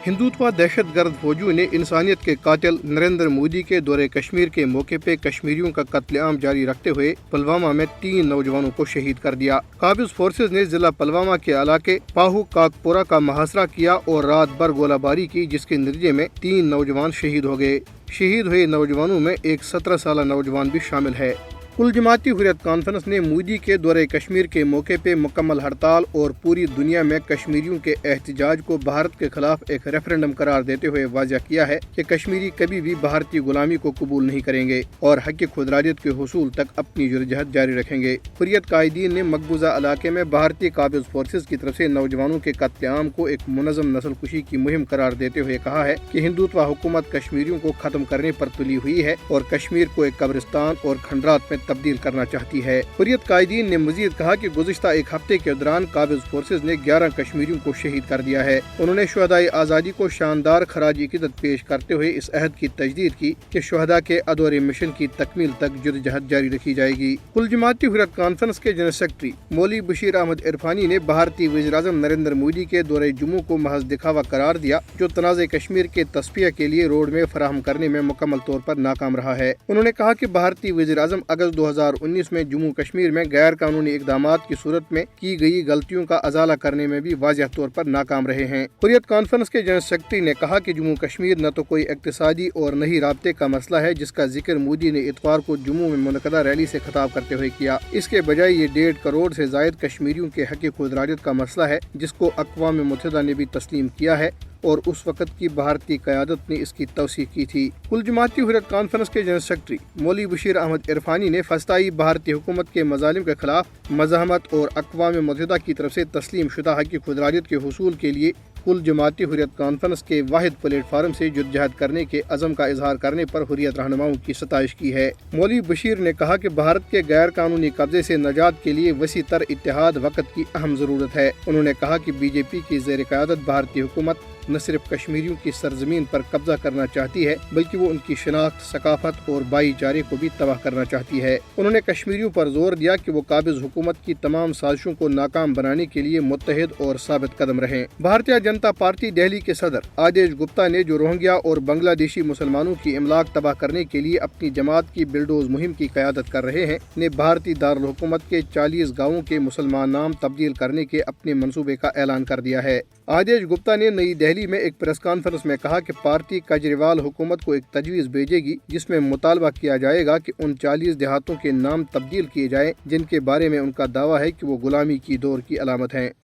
ہندوتوا دہشت گرد فوجیوں نے انسانیت کے قاتل نریندر مودی کے دورے کشمیر کے موقع پہ کشمیریوں کا قتل عام جاری رکھتے ہوئے پلوامہ میں 3 نوجوانوں کو شہید کر دیا۔ قابض فورسز نے ضلع پلوامہ کے علاقے پاہو کاکپورہ کا محاصرہ کیا اور رات بھر گولہ باری کی، جس کے نتیجے میں 3 نوجوان شہید ہو گئے۔ شہید ہوئے نوجوانوں میں ایک 17 سالہ نوجوان بھی شامل ہے۔ کل جماعتی حریت کانفرنس نے مودی کے دورے کشمیر کے موقع پہ مکمل ہڑتال اور پوری دنیا میں کشمیریوں کے احتجاج کو بھارت کے خلاف ایک ریفرنڈم قرار دیتے ہوئے واضح کیا ہے کہ کشمیری کبھی بھی بھارتی غلامی کو قبول نہیں کریں گے اور حق خودارادیت کے حصول تک اپنی جدوجہد جاری رکھیں گے۔ حریت قائدین نے مقبوضہ علاقے میں بھارتی قابض فورسز کی طرف سے نوجوانوں کے قتل عام کو ایک منظم نسل کشی کی مہم قرار دیتے ہوئے کہا ہے کہ ہندوتوا حکومت کشمیریوں کو ختم کرنے پر تلی ہوئی ہے اور کشمیر کو ایک قبرستان اور کھنڈرات میں تبدیل کرنا چاہتی ہے۔ حریت قائدین نے مزید کہا کہ گزشتہ ایک ہفتے کے دوران قابض فورسز نے 11 کشمیریوں کو شہید کر دیا ہے۔ انہوں نے شہدائے آزادی کو شاندار خراج عقیدت پیش کرتے ہوئے اس عہد کی تجدید کی کہ شہداء کے ادورے مشن کی تکمیل تک جدوجہد جاری رکھی جائے گی۔ کل جماعتی حریت کانفرنس کے جنرل سیکرٹری مولوی بشیر احمد عرفانی نے بھارتی وزیر اعظم نریندر مودی کے دورے جموں کو محض دکھاوا قرار دیا، جو تنازع کشمیر کے تصفیہ کے لیے روڈ میپ فراہم کرنے میں مکمل طور پر ناکام رہا ہے۔ انہوں نے کہا کہ بھارتی وزیر اعظم اگست 2019 میں جموں کشمیر میں غیر قانونی اقدامات کی صورت میں کی گئی غلطیوں کا ازالہ کرنے میں بھی واضح طور پر ناکام رہے ہیں۔ حریت کانفرنس کے جنرل سیکرٹری نے کہا کہ جموں کشمیر نہ تو کوئی اقتصادی اور نہ ہی رابطے کا مسئلہ ہے، جس کا ذکر مودی نے اتوار کو جموں میں منعقدہ ریلی سے خطاب کرتے ہوئے کیا۔ اس کے بجائے یہ 1.5 کروڑ سے زائد کشمیریوں کے حق خودارادیت کا مسئلہ ہے، جس کو اقوام متحدہ نے بھی تسلیم کیا ہے اور اس وقت کی بھارتی قیادت نے اس کی توثیق کی تھی۔ کل جماعتی حریت کانفرنس کے جنرل سیکرٹری مولوی بشیر احمد عرفانی نے فسطائی بھارتی حکومت کے مظالم کے خلاف مزاحمت اور اقوام متحدہ کی طرف سے تسلیم شدہ حق خودارادیت کے حصول کے لیے کل جماعتی حریت کانفرنس کے واحد پلیٹ فارم سے جدوجہد کرنے کے عزم کا اظہار کرنے پر حریت رہنماؤں کی ستائش کی ہے۔ مولوی بشیر نے کہا کہ بھارت کے غیر قانونی قبضے سے نجات کے لیے وسیع تر اتحاد وقت کی اہم ضرورت ہے۔ انہوں نے کہا کہ بی جے پی کی زیر قیادت بھارتی حکومت نہ صرف کشمیریوں کی سرزمین پر قبضہ کرنا چاہتی ہے، بلکہ وہ ان کی شناخت، ثقافت اور بھائی چارے کو بھی تباہ کرنا چاہتی ہے۔ انہوں نے کشمیریوں پر زور دیا کہ وہ قابض حکومت کی تمام سازشوں کو ناکام بنانے کے لیے متحد اور ثابت قدم رہیں۔ بھارتیہ جنتا پارٹی دہلی کے صدر آدیش گپتا نے، جو روہنگیا اور بنگلہ دیشی مسلمانوں کی املاک تباہ کرنے کے لیے اپنی جماعت کی بلڈوز مہم کی قیادت کر رہے ہیں، نے بھارتی دارالحکومت کے 40 گاؤں کے مسلمان نام تبدیل کرنے کے اپنے منصوبے کا اعلان کر دیا ہے۔ آدیش گپتا نے نئی دہلی میں ایک پریس کانفرنس میں کہا کہ پارٹی کیجریوال حکومت کو ایک تجویز بھیجے گی، جس میں مطالبہ کیا جائے گا کہ ان 40 دیہاتوں کے نام تبدیل کیے جائیں جن کے بارے میں ان کا دعویٰ ہے کہ وہ غلامی کی دور کی علامت ہیں۔